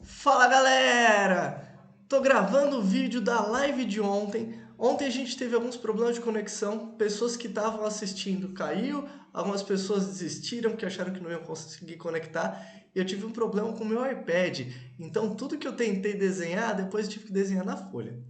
Fala galera! Tô gravando o vídeo da live de ontem. Ontem a gente teve alguns problemas de conexão, pessoas que estavam assistindo caiu, algumas pessoas desistiram que acharam que não iam conseguir conectar, e eu tive um problema com o meu iPad. Então tudo que eu tentei desenhar, depois eu tive que desenhar na folha.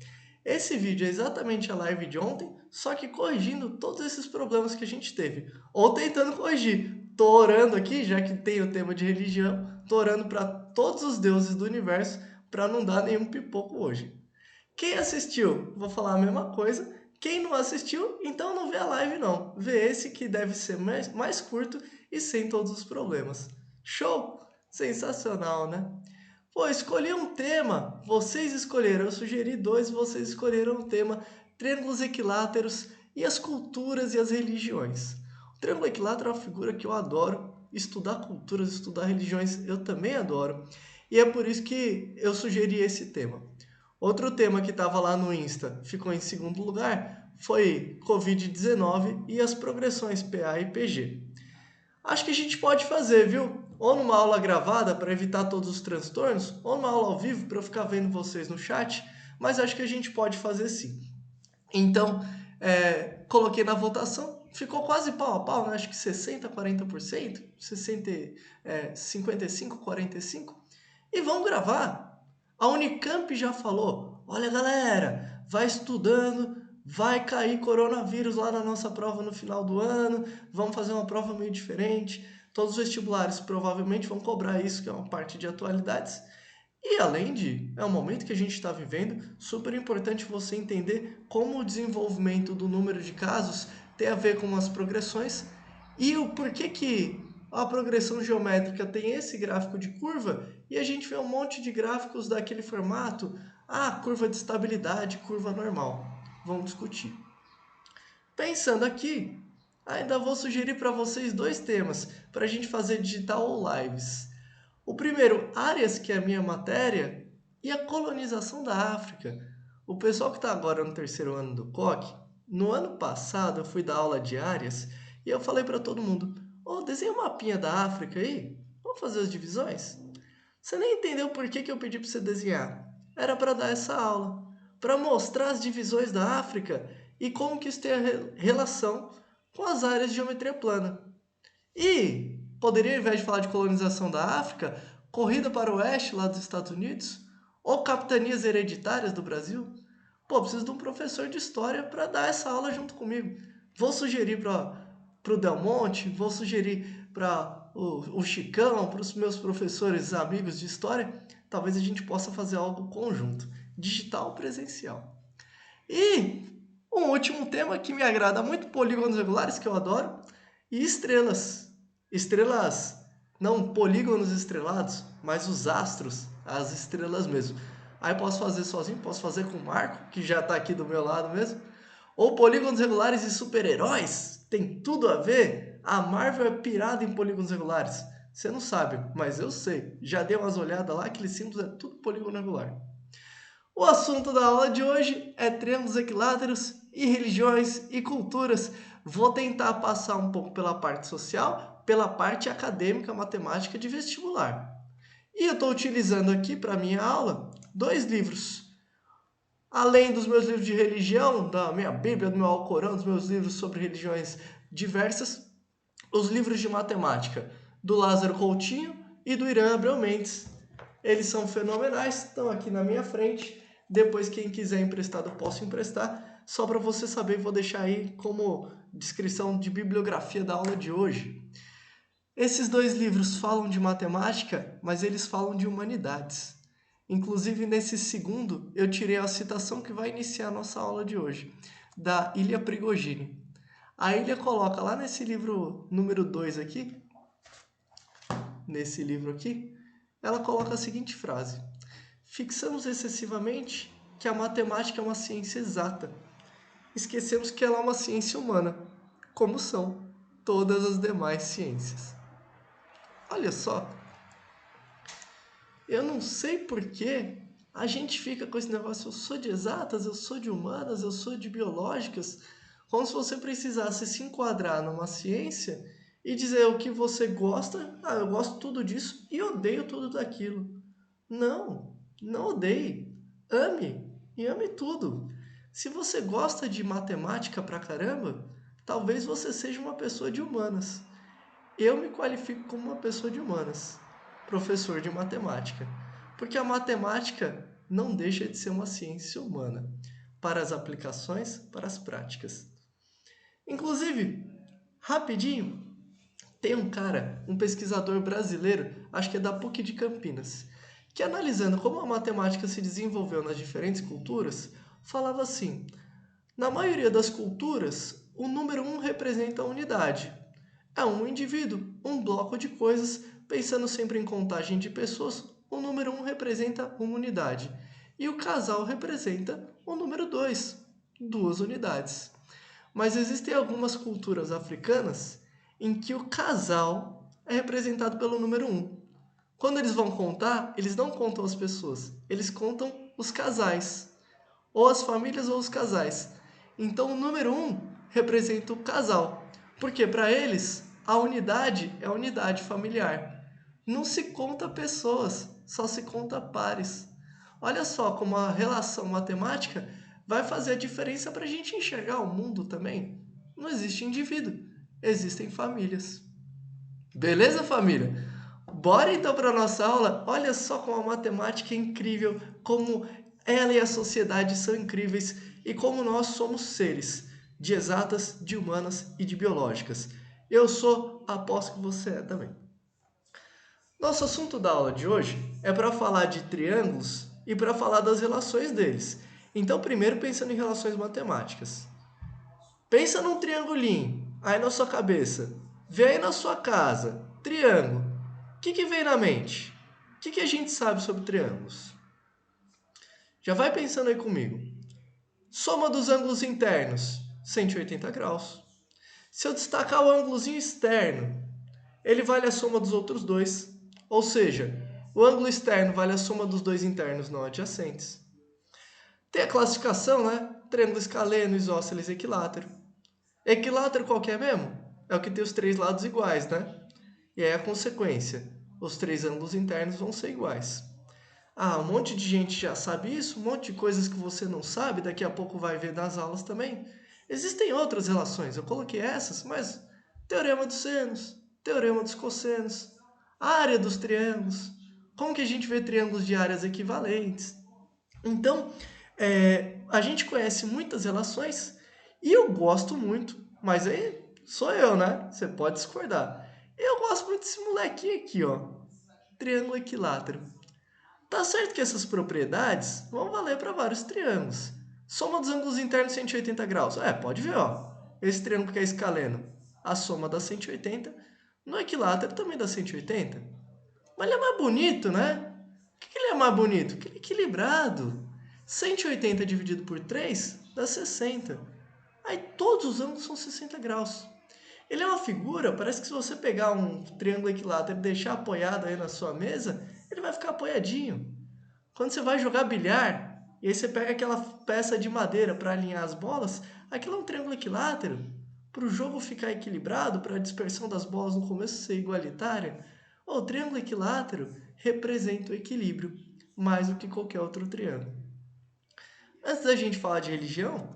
Esse vídeo é exatamente a live de ontem, só que corrigindo todos esses problemas que a gente teve, ou tentando corrigir. Tô orando aqui, já que tem o tema de religião, tô orando para todos os deuses do universo para não dar nenhum pipoco hoje. Quem assistiu, vou falar a mesma coisa. Quem não assistiu, então não vê a live não. Vê esse que deve ser mais curto e sem todos os problemas. Show? Sensacional, né? Pô, escolhi um tema, vocês escolheram. Eu sugeri dois, vocês escolheram o tema triângulos equiláteros e as culturas e as religiões. O triângulo equilátero é uma figura que eu adoro. Estudar culturas, estudar religiões, eu também adoro. E é por isso que eu sugeri esse tema. Outro tema que estava lá no Insta, ficou em segundo lugar, foi Covid-19 e as progressões PA e PG. Acho que a gente pode fazer, viu? Ou numa aula gravada para evitar todos os transtornos, ou numa aula ao vivo para eu ficar vendo vocês no chat, mas acho que a gente pode fazer sim. Então, coloquei na votação, ficou quase pau a pau, né? Acho que 60, 40%, 60, 55, 45%. E vamos gravar. A Unicamp já falou: olha galera, vai estudando, vai cair coronavírus lá na nossa prova no final do ano, vamos fazer uma prova meio diferente. Todos os vestibulares provavelmente vão cobrar isso, que é uma parte de atualidades. E além de, é um momento que a gente está vivendo, super importante você entender como o desenvolvimento do número de casos tem a ver com as progressões e o porquê que a progressão geométrica tem esse gráfico de curva e a gente vê um monte de gráficos daquele formato, curva de estabilidade, curva normal. Vamos discutir. Pensando aqui, ainda vou sugerir para vocês dois temas para a gente fazer digital ou lives. O primeiro, áreas, que é a minha matéria, e a colonização da África. O pessoal que está agora no terceiro ano do COC, no ano passado eu fui dar aula de áreas e eu falei para todo mundo: desenha um mapinha da África aí, vamos fazer as divisões? Você nem entendeu por que eu pedi para você desenhar. Era para dar essa aula, para mostrar as divisões da África e como que isso tem a relação com as áreas de geometria plana. E poderia, ao invés de falar de colonização da África, corrida para o oeste lá dos Estados Unidos, ou capitanias hereditárias do Brasil. Pô, preciso de um professor de história para dar essa aula junto comigo. Vou sugerir para o Del Monte, vou sugerir para o Chicão, para os meus professores amigos de história. Talvez a gente possa fazer algo conjunto, digital presencial. E um último tema que me agrada muito, polígonos regulares, que eu adoro, e estrelas. Estrelas, não polígonos estrelados, mas os astros, as estrelas mesmo. Aí posso fazer sozinho, posso fazer com o Marco, que já está aqui do meu lado mesmo. Ou polígonos regulares e super-heróis, tem tudo a ver. A Marvel é pirada em polígonos regulares. Você não sabe, mas eu sei. Já dei umas olhadas lá, aqueles símbolos é tudo polígono regular. O assunto da aula de hoje é triângulos equiláteros e religiões e culturas. Vou tentar passar um pouco pela parte social, pela parte acadêmica, matemática de vestibular. E eu estou utilizando aqui para minha aula dois livros. Além dos meus livros de religião, da minha Bíblia, do meu Alcorão, dos meus livros sobre religiões diversas, os livros de matemática do Lázaro Coutinho e do Irã Abreu Mendes. Eles são fenomenais, estão aqui na minha frente. Depois, quem quiser emprestado, eu posso emprestar. Só para você saber, vou deixar aí como descrição de bibliografia da aula de hoje. Esses dois livros falam de matemática, mas eles falam de humanidades. Inclusive, nesse segundo, eu tirei a citação que vai iniciar a nossa aula de hoje, da Ilha Prigogine. A Ilha coloca lá nesse livro número 2 aqui, nesse livro aqui, ela coloca a seguinte frase: fixamos excessivamente que a matemática é uma ciência exata. Esquecemos que ela é uma ciência humana, como são todas as demais ciências. Olha só, eu não sei por que a gente fica com esse negócio: eu sou de exatas, eu sou de humanas, eu sou de biológicas, como se você precisasse se enquadrar numa ciência e dizer o que você gosta. Eu gosto tudo disso e odeio tudo daquilo. Não, não odeie. Ame e ame tudo. Se você gosta de matemática pra caramba, talvez você seja uma pessoa de humanas. Eu me qualifico como uma pessoa de humanas, professor de matemática, porque a matemática não deixa de ser uma ciência humana, para as aplicações, para as práticas. Inclusive, rapidinho, tem um cara, um pesquisador brasileiro, acho que é da PUC de Campinas, que analisando como a matemática se desenvolveu nas diferentes culturas, falava assim: na maioria das culturas, o número um representa a unidade. É um indivíduo, um bloco de coisas, pensando sempre em contagem de pessoas, o número um representa uma unidade. E o casal representa o número 2, duas unidades. Mas existem algumas culturas africanas em que o casal é representado pelo número um. Quando eles vão contar, eles não contam as pessoas, eles contam os casais, ou as famílias ou os casais. Então o número um representa o casal, porque para eles a unidade é a unidade familiar. Não se conta pessoas, só se conta pares. Olha só como a relação matemática vai fazer a diferença para a gente enxergar o mundo também. Não existe indivíduo, existem famílias. Beleza, família? Bora então para a nossa aula? Olha só como a matemática é incrível, como ela e a sociedade são incríveis e como nós somos seres de exatas, de humanas e de biológicas. Eu sou, aposto que você é também. Nosso assunto da aula de hoje é para falar de triângulos e para falar das relações deles. Então, primeiro pensando em relações matemáticas. Pensa num triangulinho aí na sua cabeça. Vê aí na sua casa, triângulo. O que vem na mente? O que a gente sabe sobre triângulos? Já vai pensando aí comigo. Soma dos ângulos internos, 180 graus. Se eu destacar o ângulozinho externo, ele vale a soma dos outros dois. Ou seja, o ângulo externo vale a soma dos dois internos não adjacentes. Tem a classificação, né? Triângulo escaleno, isósceles, equilátero. Equilátero qual que é mesmo? É o que tem os três lados iguais, né? E aí a consequência, os três ângulos internos vão ser iguais. Ah, um monte de gente já sabe isso, um monte de coisas que você não sabe, daqui a pouco vai ver nas aulas também. Existem outras relações, eu coloquei essas, mas teorema dos senos, teorema dos cossenos, área dos triângulos, como que a gente vê triângulos de áreas equivalentes. Então, a gente conhece muitas relações e eu gosto muito, mas aí sou eu, né? Você pode discordar. Eu gosto muito desse molequinho aqui, ó. Triângulo equilátero. Tá certo que essas propriedades vão valer para vários triângulos. Soma dos ângulos internos 180 graus. Pode ver, ó. Esse triângulo que é escaleno, a soma dá 180. No equilátero também dá 180. Mas ele é mais bonito, né? Por que ele é mais bonito? Porque ele é equilibrado. 180 dividido por 3 dá 60. Aí todos os ângulos são 60 graus. Ele é uma figura, parece que se você pegar um triângulo equilátero e deixar apoiado aí na sua mesa, ele vai ficar apoiadinho. Quando você vai jogar bilhar, e aí você pega aquela peça de madeira para alinhar as bolas, aquilo é um triângulo equilátero. Para o jogo ficar equilibrado, para a dispersão das bolas no começo ser igualitária, o triângulo equilátero representa o equilíbrio, mais do que qualquer outro triângulo. Antes da gente falar de religião,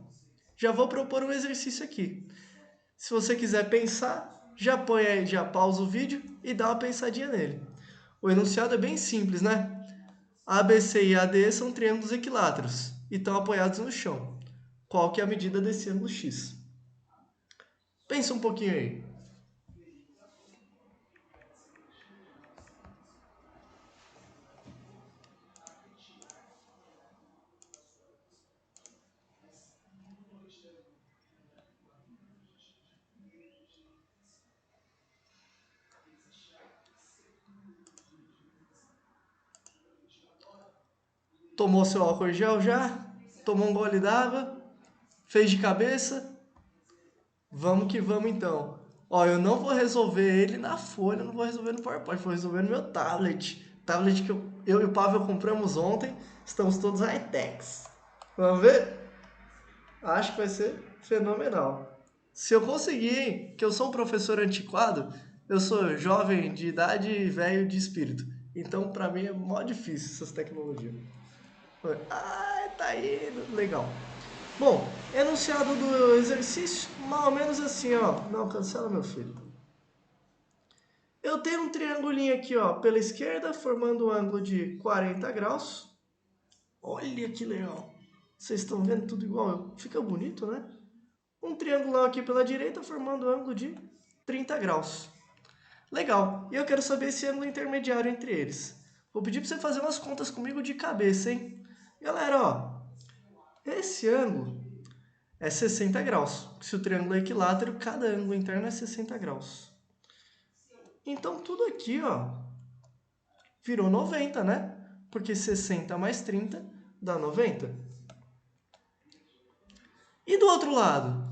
já vou propor um exercício aqui. Se você quiser pensar, já põe aí, já pausa o vídeo e dá uma pensadinha nele. O enunciado é bem simples, né? ABC e AD são triângulos equiláteros e estão apoiados no chão. Qual que é a medida desse ângulo X? Pensa um pouquinho aí. Tomou seu álcool gel já? Tomou um gole d'água? Fez de cabeça? Vamos que vamos então. Ó, eu não vou resolver ele na folha, não vou resolver no PowerPoint, vou resolver no meu tablet. Tablet que eu e o Pavel compramos ontem, estamos todos high-techs. Vamos ver? Acho que vai ser fenomenal. Se eu conseguir, hein, que eu sou um professor antiquado, eu sou jovem de idade e velho de espírito. Então, para mim, é mó difícil essas tecnologias. Ah, tá indo. Legal. Bom, enunciado do exercício, mais ou menos assim, ó. Não, cancela, meu filho. Eu tenho um triangulinho aqui, ó, pela esquerda, formando um ângulo de 40 graus. Olha que legal. Vocês estão vendo tudo igual? Fica bonito, né? Um triangulão aqui pela direita, formando um ângulo de 30 graus. Legal. E eu quero saber esse ângulo intermediário entre eles. Vou pedir para você fazer umas contas comigo de cabeça, hein? Galera, ó. Esse ângulo é 60 graus. Se o triângulo é equilátero, cada ângulo interno é 60 graus. Então, tudo aqui, ó, virou 90, né? Porque 60 mais 30 dá 90. E do outro lado?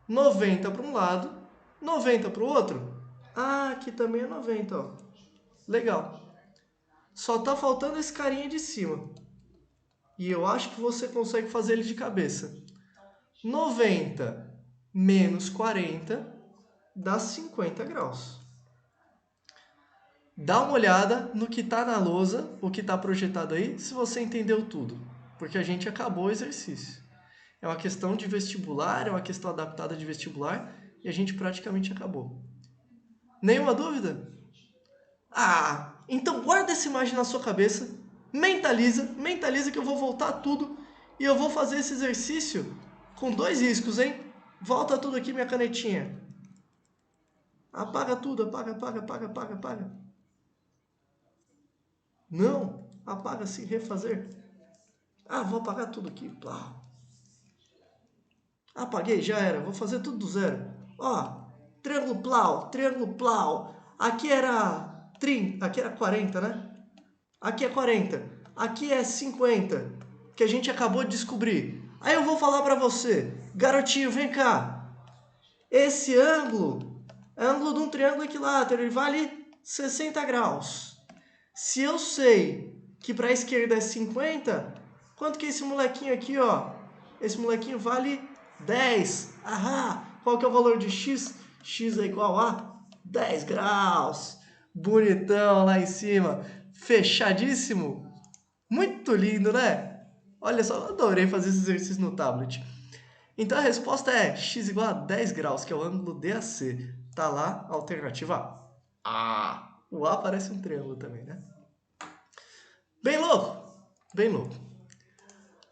90 para um lado, 90 para o outro. Ah, aqui também é 90, ó. Legal. Só tá faltando esse carinha de cima. E eu acho que você consegue fazer ele de cabeça. 90 menos 40 dá 50 graus. Dá uma olhada no que está na lousa, o que está projetado aí, se você entendeu tudo. Porque a gente acabou o exercício. É uma questão de vestibular, é uma questão adaptada de vestibular, e a gente praticamente acabou. Nenhuma dúvida? Ah, então guarda essa imagem na sua cabeça, mentaliza que eu vou voltar tudo e eu vou fazer esse exercício com 2 riscos, hein? Volta tudo aqui, minha canetinha. Apaga tudo, apaga. Não, apaga sem refazer. Ah, vou apagar tudo aqui. Apaguei, já era. Vou fazer tudo do zero. Ó, triângulo plau. Aqui era 30, aqui era 40, né? Aqui é 40. Aqui é 50, que a gente acabou de descobrir. Aí eu vou falar para você, garotinho, vem cá. Esse ângulo é ângulo de um triângulo equilátero, ele vale 60 graus. Se eu sei que para a esquerda é 50, quanto que é esse molequinho aqui, ó? Esse molequinho vale 10. Ahá! Qual que é o valor de x? X é igual a 10 graus. Bonitão lá em cima. Fechadíssimo. Muito lindo, né? Olha só, eu adorei fazer esse exercício no tablet. Então a resposta é x igual a 10 graus, que é o ângulo DAC. Tá lá a alternativa A. O A parece um triângulo também, né? Bem louco, bem louco.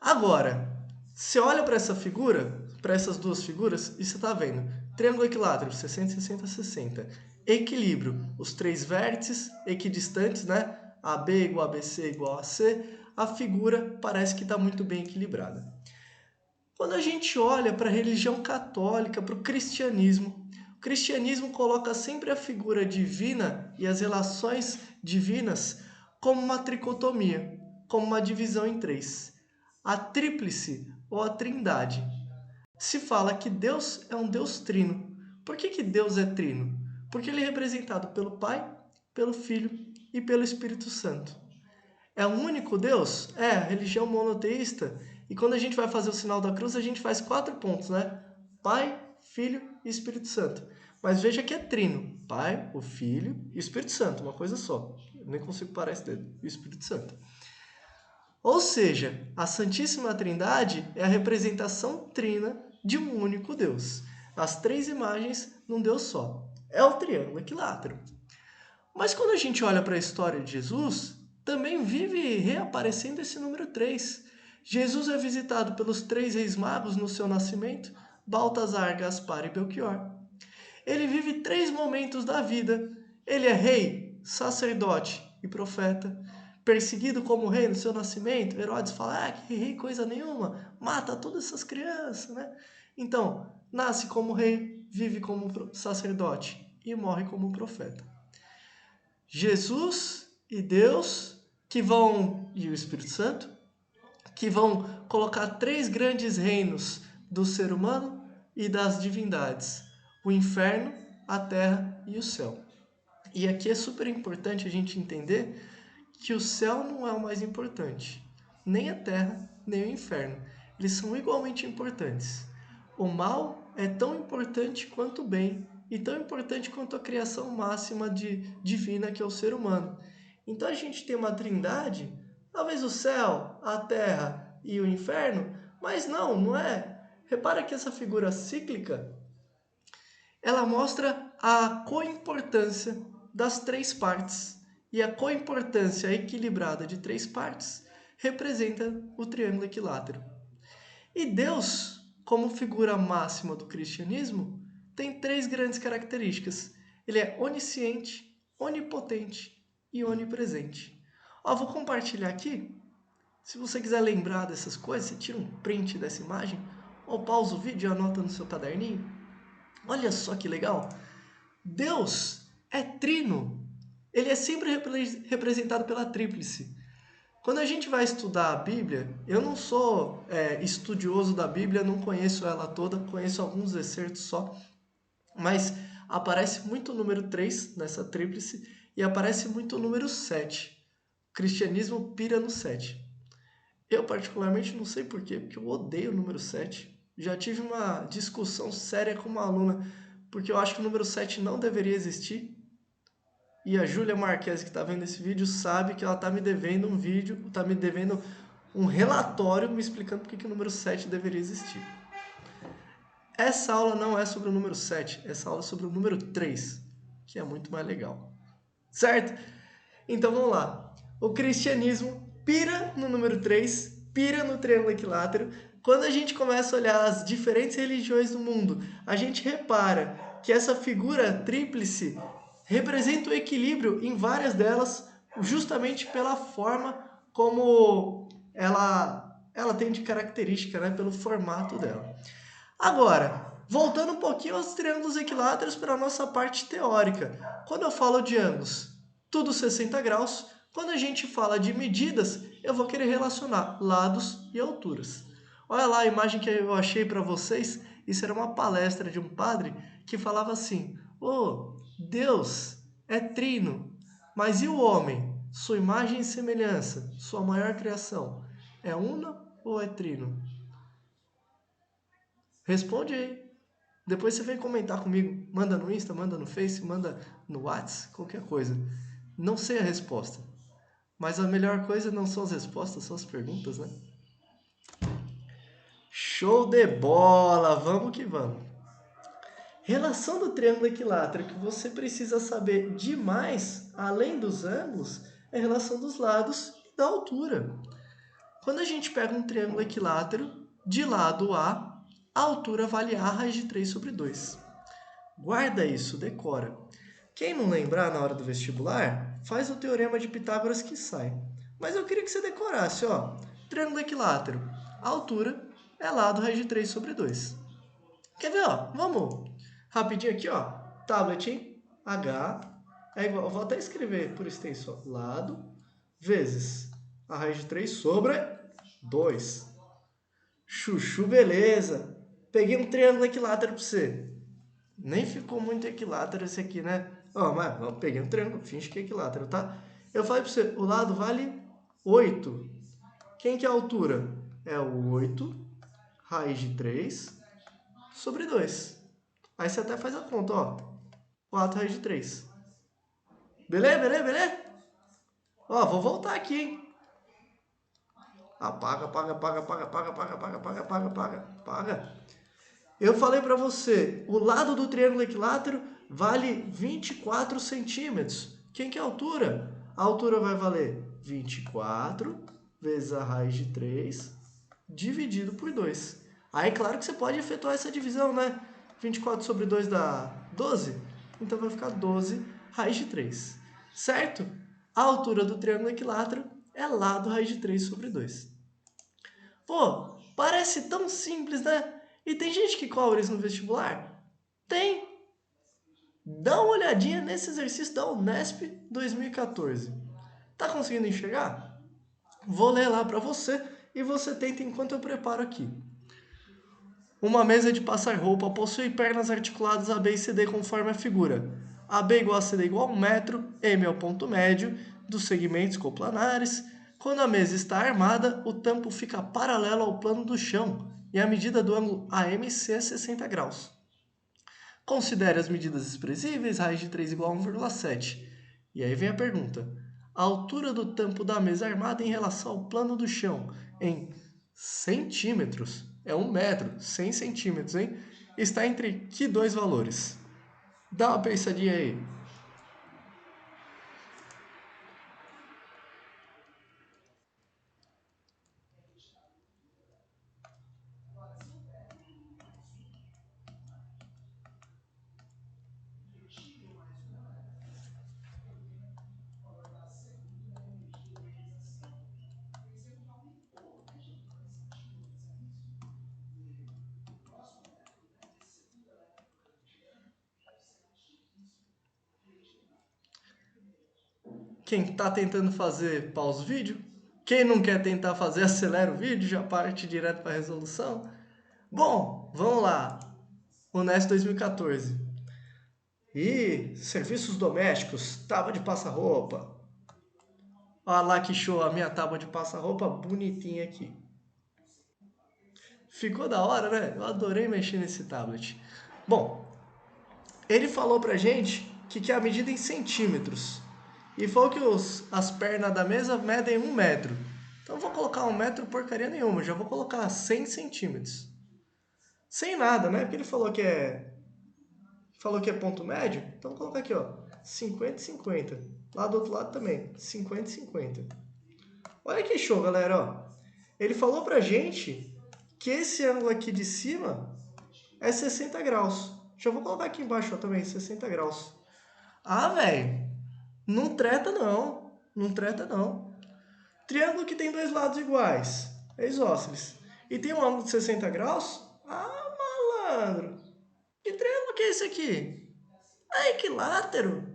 Agora, você olha para essa figura, para essas duas figuras, e você está vendo triângulo equilátero, 60, 60, 60. Equilíbrio, os 3 vértices equidistantes, né? AB igual a BC igual a C. A figura parece que está muito bem equilibrada. Quando a gente olha para a religião católica, para o cristianismo coloca sempre a figura divina e as relações divinas como uma tricotomia, como uma divisão em 3. A tríplice ou a trindade. Se fala que Deus é um Deus trino. Por que Deus é trino? Porque ele é representado pelo Pai, pelo Filho e pelo Espírito Santo. É um único Deus? É, religião monoteísta. E quando a gente vai fazer o sinal da cruz, a gente faz 4 pontos, né? Pai, Filho e Espírito Santo. Mas veja que é trino. Pai, o Filho e o Espírito Santo, uma coisa só. Eu nem consigo parar esse dedo. E o Espírito Santo. Ou seja, a Santíssima Trindade é a representação trina de um único Deus. As 3 imagens num Deus só. É o triângulo equilátero. Mas quando a gente olha para a história de Jesus, também vive reaparecendo esse número 3. Jesus é visitado pelos 3 reis magos no seu nascimento, Baltazar, Gaspar e Belchior. Ele vive 3 momentos da vida. Ele é rei, sacerdote e profeta. Perseguido como rei no seu nascimento, Herodes fala, que rei coisa nenhuma, mata todas essas crianças, né? Então, nasce como rei, vive como sacerdote e morre como profeta. Jesus e Deus e o Espírito Santo, que vão colocar 3 grandes reinos do ser humano e das divindades: o inferno, a terra e o céu. E aqui é super importante a gente entender que o céu não é o mais importante, nem a terra, nem o inferno. Eles são igualmente importantes. O mal é tão importante quanto o bem e tão importante quanto a criação máxima divina que é o ser humano. Então a gente tem uma trindade, talvez o céu, a terra e o inferno, mas não é. Repara que essa figura cíclica, ela mostra a coimportância das três partes. E a coimportância equilibrada de três partes representa o triângulo equilátero. E Deus, como figura máxima do cristianismo, tem três grandes características. Ele é onisciente, onipotente e onipresente. Ó, vou compartilhar aqui. Se você quiser lembrar dessas coisas, você tira um print dessa imagem, ou pausa o vídeo e anota no seu caderninho. Olha só que legal. Deus é trino. Ele é sempre representado pela tríplice. Quando a gente vai estudar a Bíblia, eu não sou estudioso da Bíblia, não conheço ela toda, conheço alguns excertos só, mas aparece muito o número 3 nessa tríplice e aparece muito o número 7. O cristianismo pira no 7. Eu particularmente não sei porquê, porque eu odeio o número 7. Já tive uma discussão séria com uma aluna, porque eu acho que o número 7 não deveria existir. E a Júlia Marques, que está vendo esse vídeo, sabe que ela está me devendo um vídeo, está me devendo um relatório me explicando por que o número 7 deveria existir. Essa aula não é sobre o número 7, essa aula é sobre o número 3, que é muito mais legal. Certo? Então vamos lá. O cristianismo pira no número 3, pira no triângulo equilátero. Quando a gente começa a olhar as diferentes religiões do mundo, a gente repara que essa figura tríplice representa o equilíbrio em várias delas, justamente pela forma como ela tem de característica, né? Pelo formato dela. Agora, voltando um pouquinho aos triângulos equiláteros para a nossa parte teórica. Quando eu falo de ângulos, tudo 60 graus. Quando a gente fala de medidas, eu vou querer relacionar lados e alturas. Olha lá a imagem que eu achei para vocês. Isso era uma palestra de um padre que falava assim: "Oh, Deus é trino, mas e o homem? Sua imagem e semelhança, sua maior criação, é una ou é trino?" Responde aí. Depois você vem comentar comigo. Manda no Insta, manda no Face, manda no WhatsApp, qualquer coisa. Não sei a resposta. Mas a melhor coisa não são as respostas, são as perguntas, né? Show de bola! Vamos que vamos. Relação do triângulo equilátero que você precisa saber demais, além dos ângulos, é a relação dos lados e da altura. Quando a gente pega um triângulo equilátero, de lado A altura vale A raiz de 3 sobre 2. Guarda isso, decora. Quem não lembrar na hora do vestibular, faz o teorema de Pitágoras que sai. Mas eu queria que você decorasse, ó. Triângulo equilátero. A altura é lado raiz de 3 sobre 2. Quer ver, ó? Vamos rapidinho aqui, ó. Tablet, hein? H é igual, vou até escrever por extenso, ó. Lado vezes a raiz de 3 sobre 2. Chuchu, beleza. Peguei um triângulo equilátero para você. Nem ficou muito equilátero esse aqui, né? Ó, mas eu peguei um triângulo, finge que é equilátero, tá? Eu falei para você, o lado vale 8. Quem que é a altura? É o 8 raiz de 3 sobre 2. Aí você até faz a conta, ó. 4 raiz de 3. Beleza, beleza, beleza? Ó, vou voltar aqui, hein? Apaga, apaga, apaga, apaga, apaga, apaga, apaga, apaga, apaga, apaga, apaga. Eu falei para você, o lado do triângulo equilátero vale 24 centímetros. Quem que é a altura? A altura vai valer 24 vezes a raiz de 3 dividido por 2. Aí, claro que você pode efetuar essa divisão, né? 24 sobre 2 dá 12. Então, vai ficar 12 raiz de 3. Certo? A altura do triângulo equilátero é lado raiz de 3 sobre 2. Pô, parece tão simples, né? E tem gente que cobra isso no vestibular? Tem. Dá uma olhadinha nesse exercício da Unesp 2014. Tá conseguindo enxergar? Vou ler lá para você e você tenta enquanto eu preparo aqui. Uma mesa de passar roupa possui pernas articuladas AB e CD conforme a figura. AB igual a CD igual a 1 metro, M é o ponto médio dos segmentos coplanares. Quando a mesa está armada, o tampo fica paralelo ao plano do chão e a medida do ângulo AMC é 60 graus. Considere as medidas expressíveis, raiz de 3 igual a 1,7. E aí vem a pergunta. a altura do tampo da mesa armada em relação ao plano do chão em centímetros, é 1 metro, 100 centímetros, hein? Está entre que dois valores? Dá uma pensadinha aí. Quem está tentando fazer, pausa o vídeo. Quem não quer tentar fazer, acelera o vídeo, já parte direto para a resolução. Bom, vamos lá. Unesp 2014. E serviços domésticos, tábua de passar-roupa. Olha lá que show, a minha tábua de passar-roupa bonitinha aqui. Ficou da hora, né? Eu adorei mexer nesse tablet. Bom, ele falou pra gente que é a medida em centímetros. E falou que as pernas da mesa medem 1 metro. Então eu vou colocar 1 metro porcaria nenhuma, já vou colocar 100 centímetros. Sem nada, né? Porque ele falou que é ponto médio. Então vou colocar aqui, ó, 50 e 50. Lá do outro lado também, 50 e 50. Olha que show, galera, ó. Ele falou pra gente que esse ângulo aqui de cima é 60 graus. Já vou colocar aqui embaixo ó, também, 60 graus. Ah, velho, não treta não. Não treta não. Triângulo que tem dois lados iguais é isósceles. E tem um ângulo de 60 graus? Ah, malandro. Que triângulo que é esse aqui? É equilátero.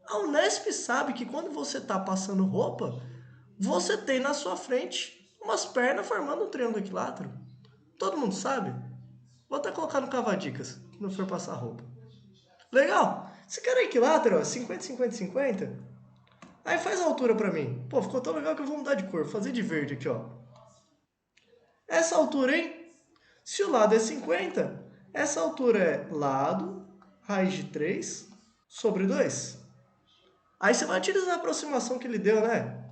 A Unesp sabe que quando você está passando roupa, você tem na sua frente umas pernas formando um triângulo equilátero. Todo mundo sabe? Vou até colocar no Cavadicas, quando for passar roupa. Legal? Esse cara é equilátero, ó, 50, 50, 50. Aí faz a altura pra mim. Pô, ficou tão legal que eu vou mudar de cor. Vou fazer de verde aqui, ó. Essa altura, hein? Se o lado é 50, essa altura é lado, raiz de 3, sobre 2. Aí você vai utilizar a aproximação que ele deu, né?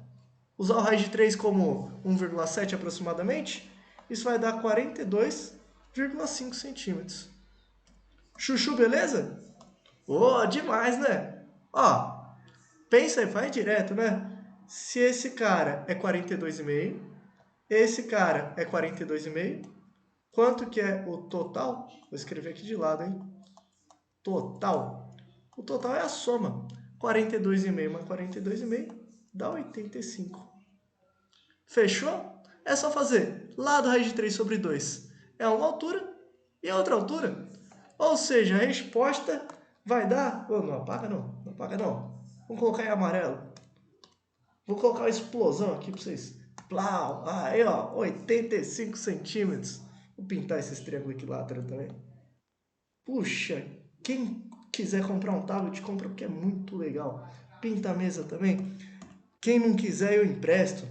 Usar o raiz de 3 como 1,7 aproximadamente. Isso vai dar 42,5 centímetros. Chuchu, beleza? Oh, demais, né? Ó, pensa aí, faz direto, né? Se esse cara é 42,5, esse cara é 42,5, quanto que é o total? Vou escrever aqui de lado, hein? Total. O total é a soma. 42,5 mais 42,5 dá 85. Fechou? É só fazer lado raiz de 3 sobre 2 é uma altura e outra altura. Ou seja, a resposta vai dar... Oh, não apaga não, não apaga não. Vamos colocar em amarelo. Vou colocar uma explosão aqui para vocês. Plau! Aí, ó, 85 centímetros. Vou pintar esses triângulos equiláteros também. Puxa, quem quiser comprar um tablet, compra porque é muito legal. Pinta a mesa também. Quem não quiser, eu empresto.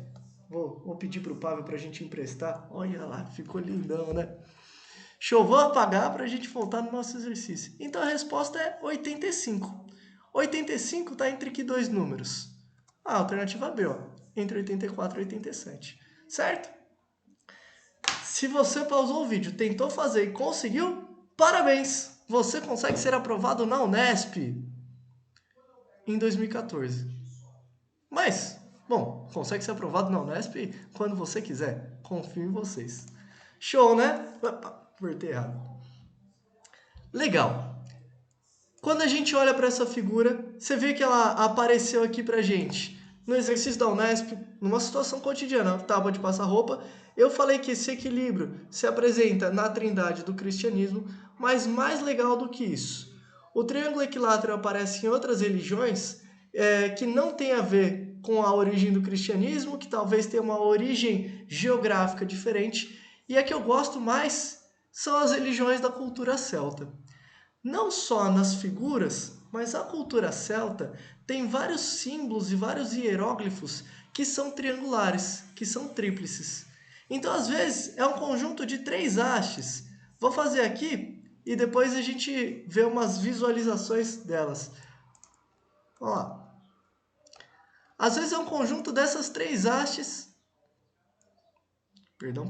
Vou pedir pro Pablo pra gente emprestar. Olha lá, ficou lindão, né? Show, vou apagar pra gente voltar no nosso exercício. Então a resposta é 85. 85 tá entre que dois números? A alternativa B, ó, entre 84 e 87. Certo? Se você pausou o vídeo, tentou fazer e conseguiu, parabéns! Você consegue ser aprovado na Unesp em 2014. Mas, bom, consegue ser aprovado na Unesp quando você quiser. Confio em vocês. Show, né? Opa, apertei errado. Legal. Quando a gente olha para essa figura, você vê que ela apareceu aqui pra gente no exercício da Unesp, numa situação cotidiana, tábua de passar roupa. Eu falei que esse equilíbrio se apresenta na trindade do cristianismo, mas mais legal do que isso. O triângulo equilátero aparece em outras religiões que não tem a ver com a origem do cristianismo, que talvez tenha uma origem geográfica diferente. E a que eu gosto mais são as religiões da cultura celta. Não só nas figuras, mas a cultura celta tem vários símbolos e vários hieróglifos que são triangulares, que são tríplices. Então, às vezes, é um conjunto de 3 hastes. Vou fazer aqui e depois a gente vê umas visualizações delas. Ó, Às vezes é um conjunto dessas três hastes. Perdão.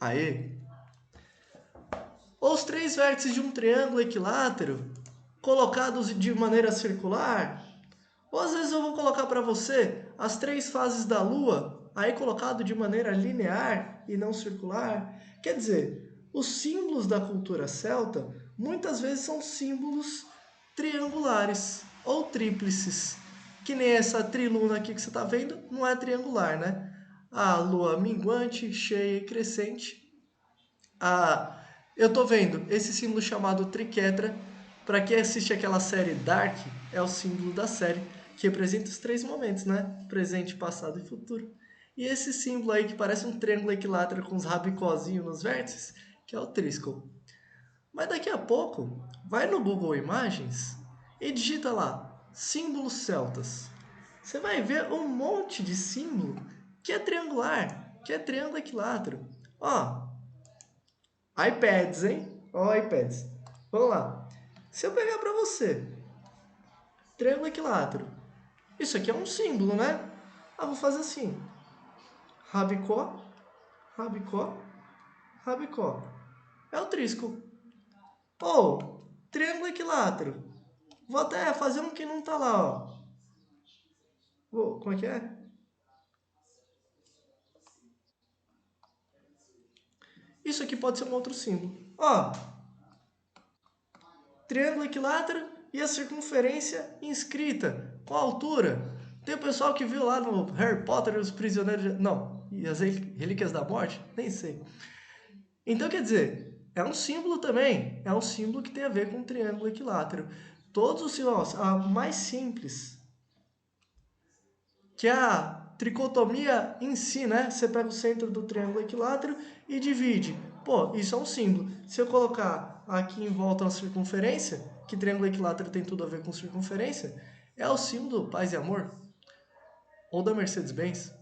Aê. Ou os três vértices de um triângulo equilátero, colocados de maneira circular. Ou às vezes eu vou colocar para você as três fases da Lua, aí colocado de maneira linear e não circular. Quer dizer, os símbolos da cultura celta muitas vezes são símbolos triangulares ou tríplices. Que nem essa triluna aqui que você está vendo, não é triangular, né? A lua minguante, cheia e crescente. Eu tô vendo esse símbolo chamado triquetra. Para quem assiste aquela série Dark, é o símbolo da série, que representa os três momentos, né? Presente, passado e futuro. E esse símbolo aí que parece um triângulo equilátero com uns rabicózinhos nos vértices, que é o triskel. Mas daqui a pouco, vai no Google Imagens e digita lá, símbolos celtas. Você vai ver um monte de símbolo que é triangular, que é triângulo equilátero. Ó, iPads, hein? Ó, iPads. Vamos lá. Se eu pegar para você, triângulo equilátero, isso aqui é um símbolo, né? Vou fazer assim. Rabicó, rabicó, rabicó. É o trisco. Ou, triângulo equilátero. Vou até fazer um que não tá lá, ó. Como é que é? Isso aqui pode ser um outro símbolo. Ó, triângulo equilátero e a circunferência inscrita. Qual a altura? Tem o pessoal que viu lá no Harry Potter e os Prisioneiros... Não, e as Relíquias da Morte? Nem sei. Então, quer dizer, é um símbolo também. É um símbolo que tem a ver com o triângulo equilátero. Todos os símbolos, a mais simples, que é a tricotomia em si, né? Você pega o centro do triângulo equilátero e divide. Pô, isso é um símbolo. Se eu colocar aqui em volta uma circunferência, que triângulo equilátero tem tudo a ver com circunferência, é o símbolo paz e amor. Ou da Mercedes-Benz.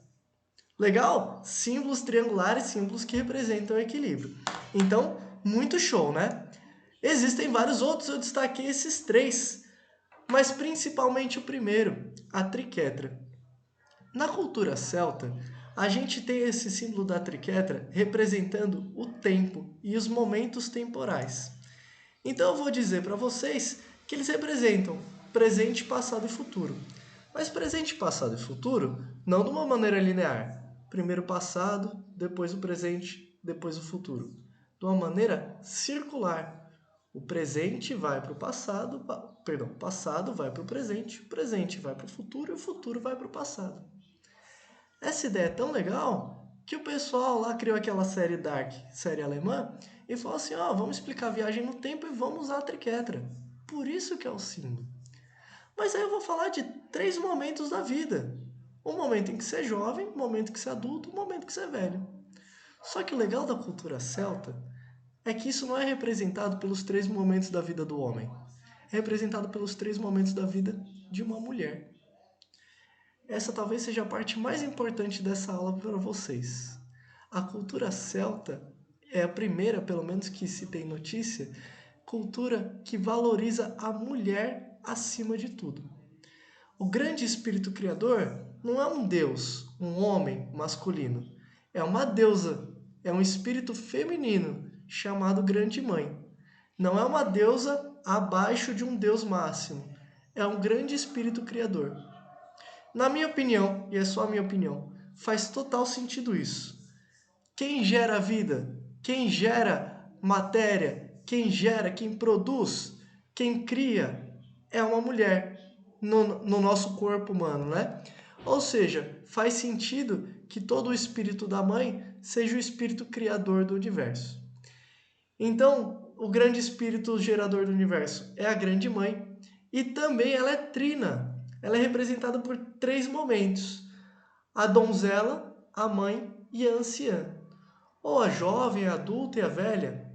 Legal? Símbolos triangulares, símbolos que representam o equilíbrio. Então, muito show, né? Existem vários outros, eu destaquei esses três, mas principalmente o primeiro, a triquetra. Na cultura celta, a gente tem esse símbolo da triquetra representando o tempo e os momentos temporais. Então eu vou dizer para vocês que eles representam presente, passado e futuro. Mas presente, passado e futuro não de uma maneira linear. Primeiro o passado, depois o presente, depois o futuro. De uma maneira circular. O presente vai para o passado, o passado vai para o presente vai para o futuro e o futuro vai para o passado. Essa ideia é tão legal que o pessoal lá criou aquela série Dark, série alemã, e falou assim, vamos explicar a viagem no tempo e vamos usar a triquetra. Por isso que é o símbolo. Mas aí eu vou falar de três momentos da vida. Um momento em que você é jovem, um momento em que você é adulto, um momento em que você é velho. Só que o legal da cultura celta é que isso não é representado pelos três momentos da vida do homem. É representado pelos três momentos da vida de uma mulher. Essa talvez seja a parte mais importante dessa aula para vocês. A cultura celta é a primeira, pelo menos que se tem notícia, cultura que valoriza a mulher acima de tudo. O grande espírito criador não é um deus, um homem masculino. É uma deusa, é um espírito feminino chamado Grande Mãe. Não é uma deusa abaixo de um deus máximo. É um grande espírito criador. Na minha opinião, e é só a minha opinião, faz total sentido isso. Quem gera vida, quem gera matéria, quem produz, quem cria, é uma mulher no nosso corpo humano, né? Ou seja, faz sentido que todo o espírito da mãe seja o espírito criador do universo. Então, o grande espírito gerador do universo é a grande mãe e também ela é trina. Ela é representada por três momentos: a donzela, a mãe e a anciã. Ou a jovem, a adulta e a velha.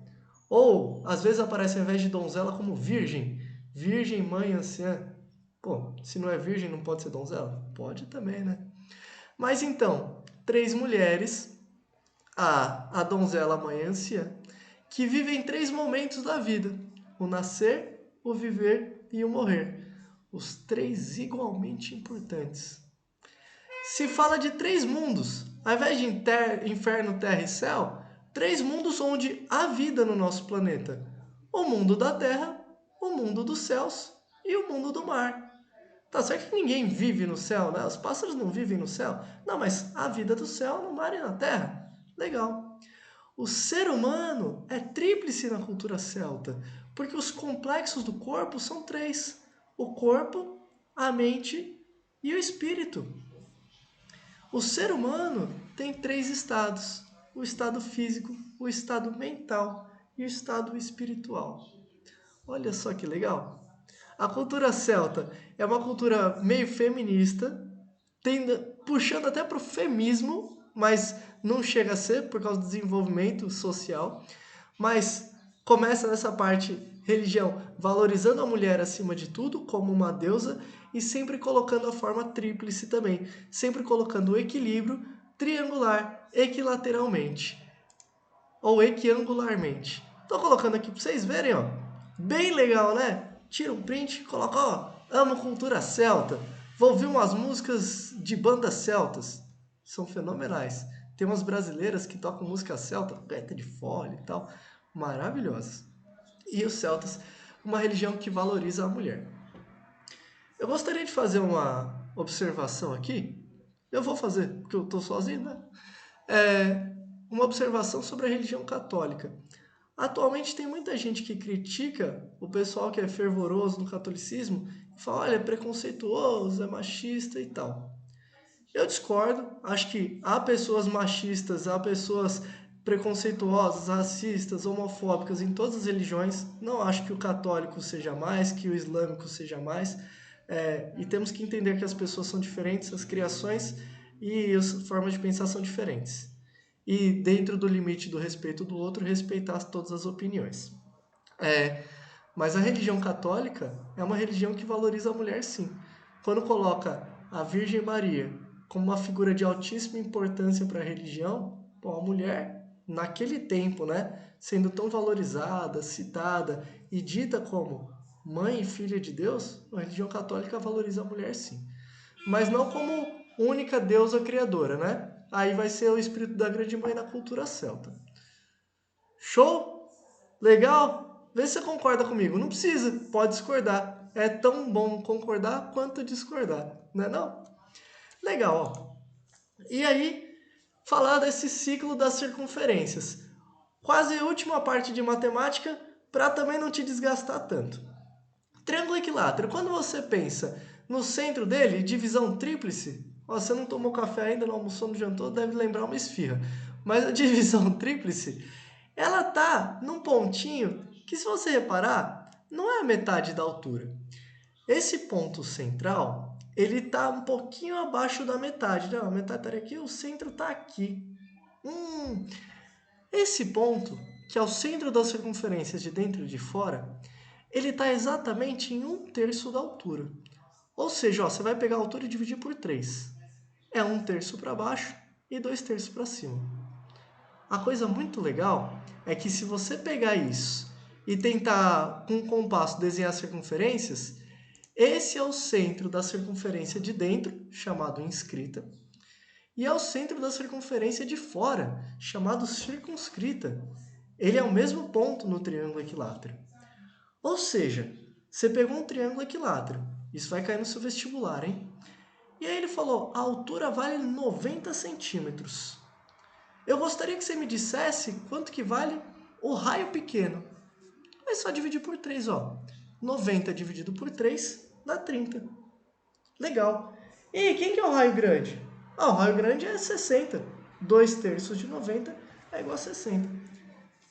Ou, às vezes aparece ao invés de donzela como virgem. Virgem, mãe, anciã. Pô, se não é virgem não pode ser donzela? Pode também, né? Mas então, três mulheres, a donzela, a mãe e a anciã, que vivem três momentos da vida: o nascer, o viver e o morrer. Os três igualmente importantes. Se fala de três mundos, ao invés de inferno, terra e céu, três mundos onde há vida no nosso planeta. O mundo da terra, o mundo dos céus e o mundo do mar. Tá certo que ninguém vive no céu, né? Os pássaros não vivem no céu. Não, mas há vida do céu, no mar e na terra. Legal. O ser humano é tríplice na cultura celta, porque os complexos do corpo são três: o corpo, a mente e o espírito. O ser humano tem três estados: o estado físico, o estado mental e o estado espiritual. Olha só que legal. A cultura celta é uma cultura meio feminista, puxando até para o feminismo, mas não chega a ser por causa do desenvolvimento social. Mas começa nessa parte religião valorizando a mulher acima de tudo como uma deusa e sempre colocando a forma tríplice também, sempre colocando o equilíbrio triangular equilateralmente ou equiangularmente. Estou colocando aqui para vocês verem, ó. Bem legal, né? Tira um print, coloca, ó, amo cultura celta. Vou ouvir umas músicas de bandas celtas. São fenomenais. Tem umas brasileiras que tocam música celta, Gaita de Fole e tal. Maravilhosas. E os celtas, uma religião que valoriza a mulher. Eu gostaria de fazer uma observação aqui. Eu vou fazer, porque eu estou sozinho, né? Uma observação sobre a religião católica. Atualmente tem muita gente que critica o pessoal que é fervoroso no catolicismo e fala, olha, é preconceituoso, é machista e tal. Eu discordo, acho que há pessoas machistas, há pessoas preconceituosas, racistas, homofóbicas em todas as religiões. Não acho que o católico seja mais, que o islâmico seja mais. E temos que entender que as pessoas são diferentes, as criações e as formas de pensar são diferentes. E dentro do limite do respeito do outro, respeitar todas as opiniões. Mas a religião católica é uma religião que valoriza a mulher, sim. Quando coloca a Virgem Maria como uma figura de altíssima importância para a religião, bom, a mulher, naquele tempo, né, sendo tão valorizada, citada e dita como mãe e filha de Deus, a religião católica valoriza a mulher, sim. Mas não como única deusa criadora, né? Aí vai ser o espírito da grande mãe na cultura celta. Show? Legal? Vê se você concorda comigo. Não precisa, pode discordar. É tão bom concordar quanto discordar, não é não? Legal, ó. E aí, falar desse ciclo das circunferências. Quase a última parte de matemática, para também não te desgastar tanto. Triângulo equilátero, quando você pensa no centro dele, divisão tríplice, ó, você não tomou café ainda, não almoçou, não jantou, deve lembrar uma esfirra. Mas a divisão tríplice, ela tá num pontinho que, se você reparar, não é a metade da altura. Esse ponto central, ele tá um pouquinho abaixo da metade. Não, a metade estaria aqui, o centro tá aqui. Esse ponto, que é o centro das circunferências de dentro e de fora, ele está exatamente em 1/3 da altura. Ou seja, ó, você vai pegar a altura e dividir por 3. É 1/3 para baixo e 2/3 para cima. A coisa muito legal é que, se você pegar isso e tentar, com um compasso, desenhar circunferências, esse é o centro da circunferência de dentro, chamado inscrita, e é o centro da circunferência de fora, chamado circunscrita. Ele é o mesmo ponto no triângulo equilátero. Ou seja, você pegou um triângulo equilátero, isso vai cair no seu vestibular, hein? E aí ele falou, a altura vale 90 centímetros. Eu gostaria que você me dissesse quanto que vale o raio pequeno. É só dividir por 3, ó. 90 dividido por 3 dá 30. Legal. E quem que é o raio grande? Ah, o raio grande é 60. 2/3 de 90 é igual a 60.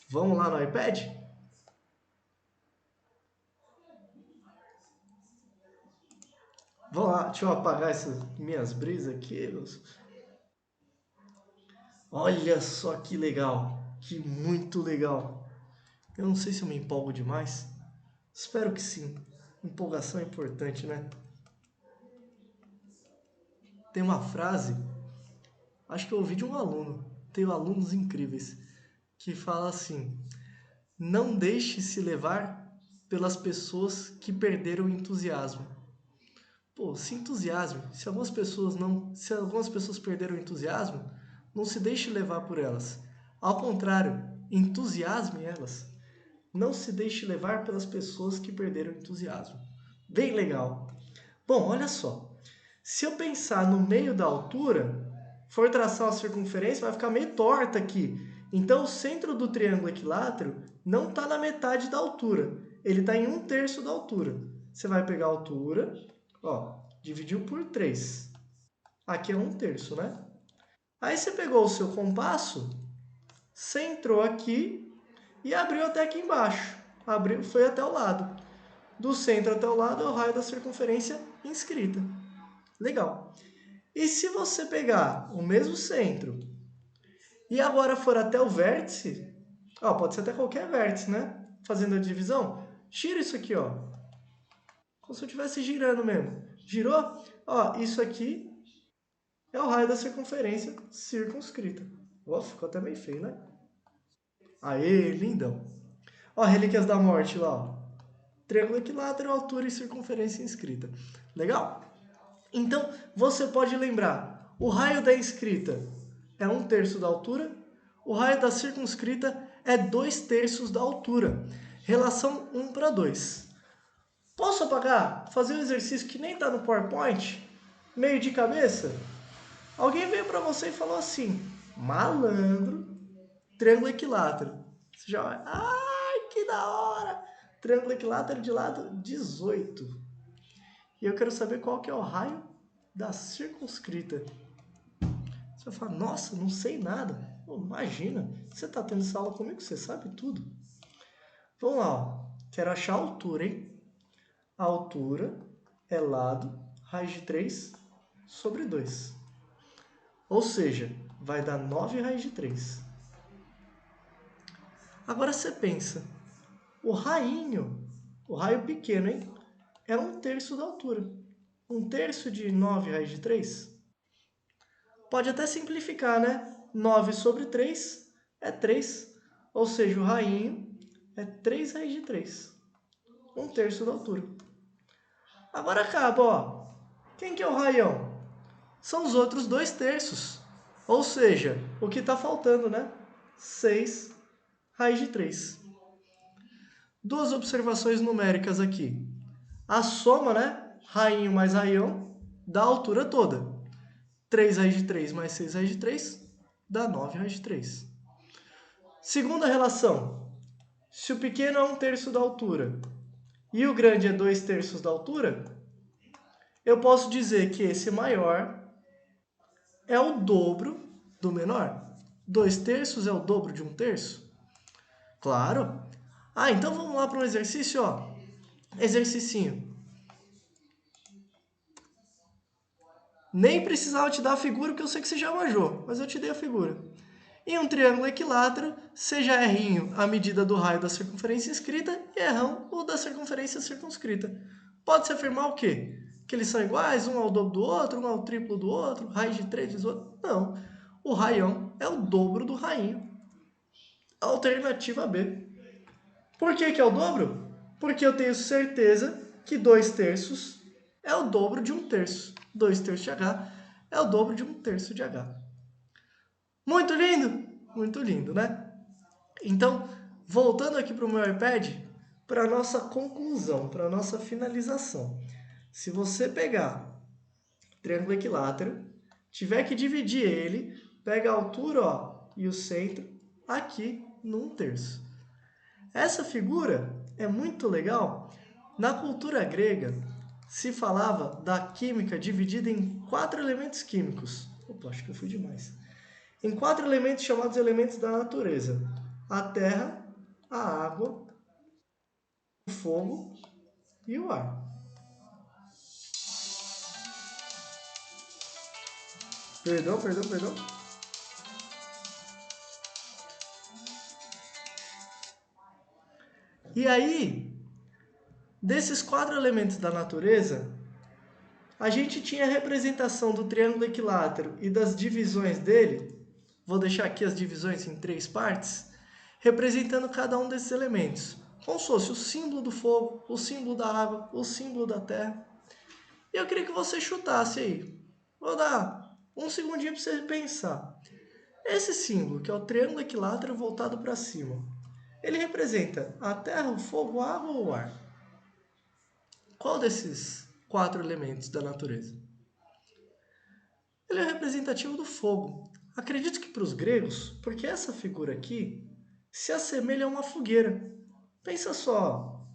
Vamos lá no iPad? Vamos lá, deixa eu apagar essas minhas brisas aqui. Olha só que legal, que muito legal. Eu não sei se eu me empolgo demais. Espero que sim. Empolgação é importante, né? Tem uma frase, acho que eu ouvi de um aluno, tenho alunos incríveis, que fala assim: não deixe se levar pelas pessoas que perderam o entusiasmo. Pô, se entusiasme. Se algumas pessoas perderam o entusiasmo, não se deixe levar por elas. Ao contrário, entusiasme elas. Não se deixe levar pelas pessoas que perderam o entusiasmo. Bem legal. Bom, olha só. Se eu pensar no meio da altura, for traçar uma circunferência, vai ficar meio torta aqui. Então, o centro do triângulo equilátero não está na metade da altura. Ele está em 1/3 da altura. Você vai pegar a altura, ó, dividiu por 3. Aqui é 1/3, né? Aí você pegou o seu compasso, centrou aqui e abriu até aqui embaixo. Abriu, foi até o lado. Do centro até o lado é o raio da circunferência inscrita. Legal. E se você pegar o mesmo centro e agora for até o vértice, ó, pode ser até qualquer vértice, né? Fazendo a divisão, gira isso aqui, ó. Como se eu estivesse girando mesmo. Girou? Ó, isso aqui é o raio da circunferência circunscrita. Ó, ficou até meio feio, né? Aê, lindão. Ó, relíquias da morte lá, ó. Triângulo equilátero, altura e circunferência inscrita. Legal? Então, você pode lembrar, o raio da inscrita é 1/3 da altura, o raio da circunscrita é 2/3 da altura. Relação 1:2. Posso apagar? Fazer um exercício que nem está no PowerPoint? Meio de cabeça? Alguém veio para você e falou assim, malandro, triângulo equilátero. Você já vai, ai, que da hora! Triângulo equilátero de lado 18. E eu quero saber qual que é o raio da circunscrita. Você vai falar, nossa, não sei nada. Pô, imagina, você está tendo essa aula comigo, você sabe tudo. Vamos lá, ó. Quero achar a altura, hein? A altura é lado, raiz de 3 sobre 2. Ou seja, vai dar 9 raiz de 3. Agora você pensa, o rainho, o raio pequeno, hein? É 1/3 da altura. 1/3 de 9 raiz de 3? Pode até simplificar, né? 9 sobre 3 é 3. Ou seja, o rainho é 3 raiz de 3. 1/3 da altura. Agora acaba, ó. Quem que é o raião? São os outros 2/3. Ou seja, o que está faltando, né? 6 raiz de 3. Duas observações numéricas aqui. A soma, né? Rainho mais raião, dá a altura toda. 3 raiz de 3 mais 6 raiz de 3 dá 9 raiz de 3. Segunda relação. Se o pequeno é 1/3 da altura e o grande é 2/3 da altura, eu posso dizer que esse maior é o dobro do menor. 2/3 é o dobro de 1/3? Claro. Ah, então vamos lá para um exercício, ó. Exercicinho. Nem precisava te dar a figura, porque eu sei que você já manjou, mas eu te dei a figura. Em um triângulo equilátero, seja R' a medida do raio da circunferência inscrita e R o da circunferência circunscrita. Pode-se afirmar o quê? Que eles são iguais, um ao dobro do outro, um ao triplo do outro, raiz de 3 do outro? Não. O raião é o dobro do rainho. Alternativa B. Por que é o dobro? Porque eu tenho certeza que 2/3 é o dobro de 1/3. 2/3 de H é o dobro de 1/3 de H. Muito lindo? Muito lindo, né? Então, voltando aqui para o meu iPad, para a nossa conclusão, para a nossa finalização. Se você pegar triângulo equilátero, tiver que dividir ele, pega a altura, ó, e o centro aqui no 1/3. Essa figura é muito legal. Na cultura grega, se falava da química dividida em 4 elementos químicos. Opa, acho que eu fui demais. Em 4 elementos chamados elementos da natureza. A terra, a água, o fogo e o ar. Perdão. E aí, desses 4 elementos da natureza, a gente tinha a representação do triângulo equilátero e das divisões dele. Vou deixar aqui as divisões em 3 partes, representando cada um desses elementos. Como se fosse o símbolo do fogo, o símbolo da água, o símbolo da terra. E eu queria que você chutasse aí. Vou dar um segundinho para você pensar. Esse símbolo, que é o triângulo equilátero voltado para cima, ele representa a terra, o fogo, a água ou o ar? Qual desses 4 elementos da natureza? Ele é representativo do fogo. Acredito que para os gregos, porque essa figura aqui se assemelha a uma fogueira. Pensa só,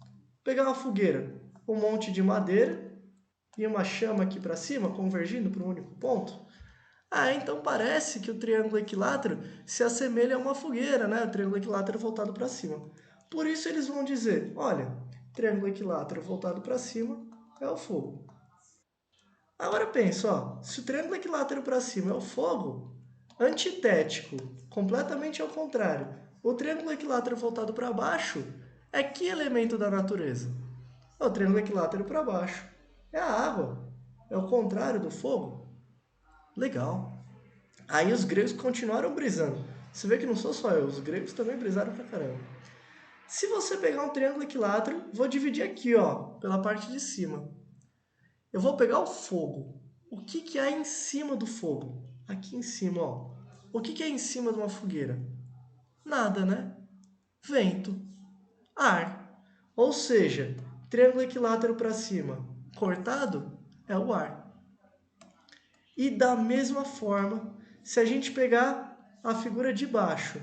pegar uma fogueira, um monte de madeira e uma chama aqui para cima, convergindo para um único ponto. Então parece que o triângulo equilátero se assemelha a uma fogueira, né? O triângulo equilátero voltado para cima. Por isso eles vão dizer, olha, triângulo equilátero voltado para cima é o fogo. Agora pensa, ó, se o triângulo equilátero para cima é o fogo, antitético, completamente ao contrário, o triângulo equilátero voltado para baixo é que elemento da natureza? O triângulo equilátero para baixo é a água, é o contrário do fogo. Legal. Aí os gregos continuaram brisando. Você vê que não sou só eu, os gregos também brisaram pra caramba. Se você pegar um triângulo equilátero, vou dividir aqui, ó, pela parte de cima. Eu vou pegar o fogo. O que há em cima do fogo? Aqui em cima, ó. O que há em cima de uma fogueira? Nada, né? Vento. Ar. Ou seja, triângulo equilátero para cima, cortado, é o ar. E da mesma forma, se a gente pegar a figura de baixo,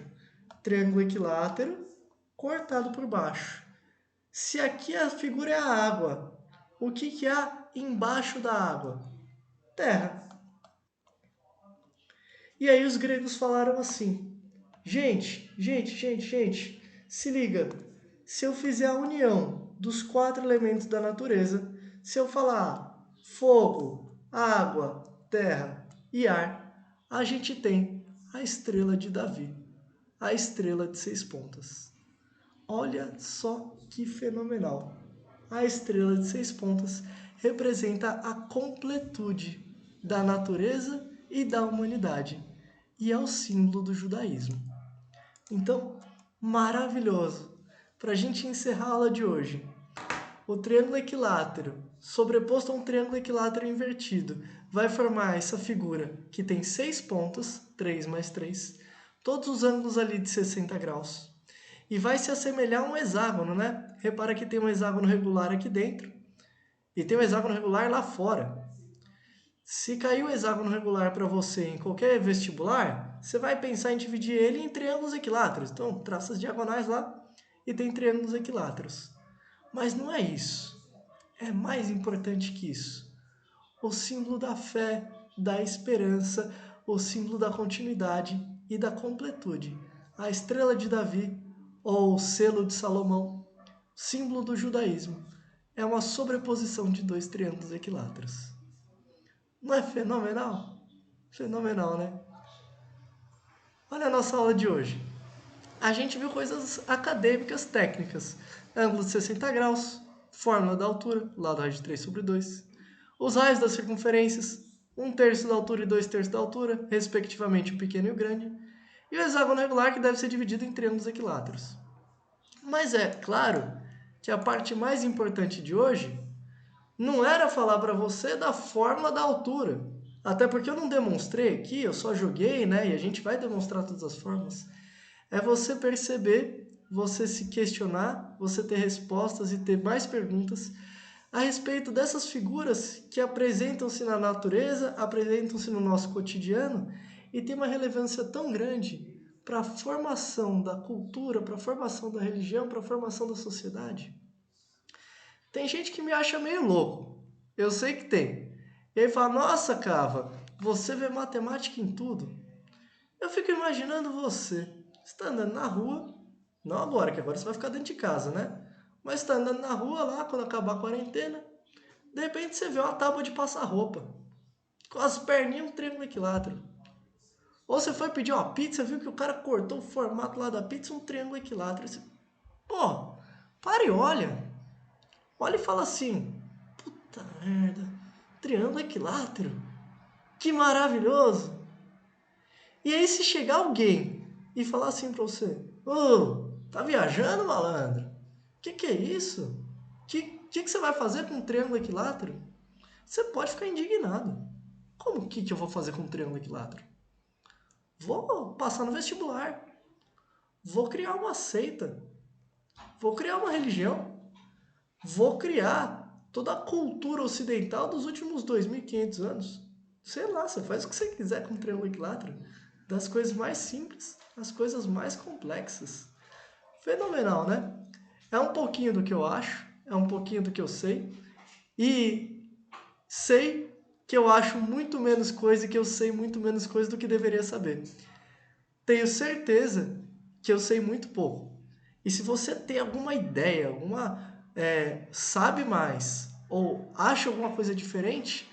triângulo equilátero, cortado por baixo. Se aqui a figura é a água, o que há embaixo da água? Terra. E aí os gregos falaram assim, gente, se liga, se eu fizer a união dos 4 elementos da natureza, se eu falar fogo, água, terra e ar, a gente tem a estrela de Davi, a estrela de 6 pontas. Olha só que fenomenal! A estrela de 6 pontas representa a completude da natureza e da humanidade e é o símbolo do judaísmo. Então, maravilhoso! Para a gente encerrar a aula de hoje, o triângulo equilátero, sobreposto a um triângulo equilátero invertido, vai formar essa figura que tem 6 pontas, 3 mais 3, todos os ângulos ali de 60 graus. E vai se assemelhar a um hexágono, né? Repara que tem um hexágono regular aqui dentro e tem um hexágono regular lá fora. Se cair o hexágono regular para você em qualquer vestibular, você vai pensar em dividir ele em triângulos equiláteros. Então, traça as diagonais lá e tem triângulos equiláteros. Mas não é isso. É mais importante que isso. O símbolo da fé, da esperança, o símbolo da continuidade e da completude. A estrela de Davi, ou o selo de Salomão, símbolo do judaísmo, é uma sobreposição de 2 triângulos equiláteros. Não é fenomenal? Fenomenal, né? Olha a nossa aula de hoje. A gente viu coisas acadêmicas técnicas. Ângulo de 60 graus, fórmula da altura, lado raiz de 3 sobre 2. Os raios das circunferências, 1/3 da altura e 2/3 da altura, respectivamente o pequeno e o grande. E o hexágono regular que deve ser dividido em triângulos equiláteros. Mas é claro que a parte mais importante de hoje não era falar para você da fórmula da altura. Até porque eu não demonstrei aqui, eu só joguei, né? E a gente vai demonstrar todas as formas. É você perceber, você se questionar, você ter respostas e ter mais perguntas a respeito dessas figuras que apresentam-se na natureza, apresentam-se no nosso cotidiano e tem uma relevância tão grande para a formação da cultura, para a formação da religião, para a formação da sociedade. Tem gente que me acha meio louco. Eu sei que tem. E aí fala, nossa, Cava, você vê matemática em tudo. Eu fico imaginando você está andando na rua, não agora, que agora você vai ficar dentro de casa, né? Mas está andando na rua lá, quando acabar a quarentena, de repente você vê uma tábua de passar roupa, com as perninhas um triângulo equilátero. Ou você foi pedir uma pizza, viu que o cara cortou o formato lá da pizza, um triângulo equilátero. Você, pô, para e olha. Olha e fala assim, puta merda, triângulo equilátero, que maravilhoso. E aí se chegar alguém e falar assim pra você, ô, tá viajando, malandro? Que é isso? Que você vai fazer com um triângulo equilátero? você pode ficar indignado. Como que eu vou fazer com um triângulo equilátero? Vou passar no vestibular. Vou criar uma seita. Vou criar uma religião. Vou criar toda a cultura ocidental dos últimos 2.500 anos. Sei lá, você faz o que você quiser com o triângulo equilátero. Das coisas mais simples às coisas mais complexas. Fenomenal, né? É um pouquinho do que eu acho, é um pouquinho do que eu sei. E sei que eu acho muito menos coisa e que eu sei muito menos coisa do que deveria saber. Tenho certeza que eu sei muito pouco. E se você tem alguma ideia, sabe mais ou acha alguma coisa diferente,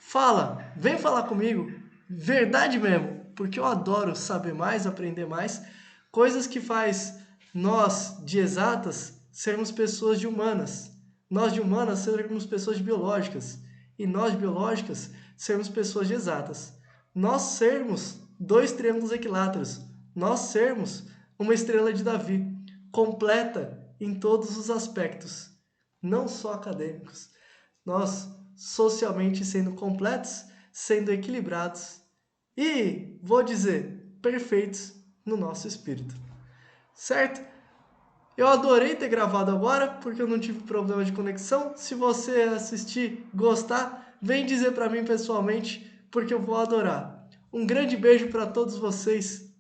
fala, vem falar comigo, verdade mesmo, porque eu adoro saber mais, aprender mais, coisas que faz nós de exatas sermos pessoas de humanas, nós de humanas sermos pessoas de biológicas e nós de biológicas sermos pessoas de exatas. Nós sermos dois triângulos equiláteros, nós sermos uma estrela de Davi, completa em todos os aspectos, não só acadêmicos. Nós socialmente sendo completos, sendo equilibrados e, vou dizer, perfeitos no nosso espírito. Certo? Eu adorei ter gravado agora, porque eu não tive problema de conexão. Se você assistir, gostar, vem dizer para mim pessoalmente, porque eu vou adorar. Um grande beijo para todos vocês.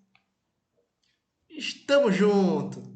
Estamos juntos!